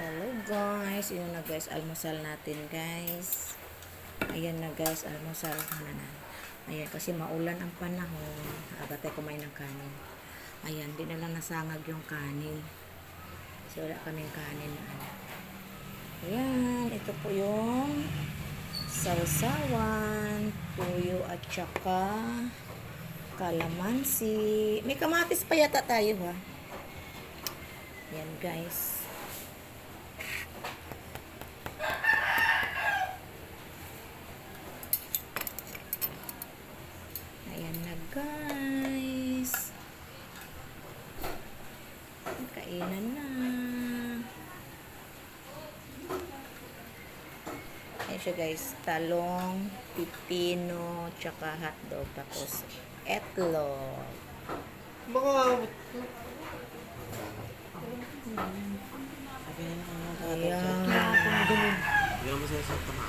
Hello guys, yun na guys, almusal natin guys. Ayan na guys, almusal na na. Ayan, kasi maulan ang panahon. Aga tayo kumain ng kanin. Ayan, di na lang nasangag yung kanin. So wala kaming kanin na ano. Ayan, ito po yung sausawan, tuyo at saka kalamansi. May kamatis pa yata tayo ha. Ayan guys. Ayan na guys. Kainan na. Ayan siya guys. Talong, pipino, tsaka hotdog. Tapos etlog. Baka... Ayan. Hindi naman sila sa tama.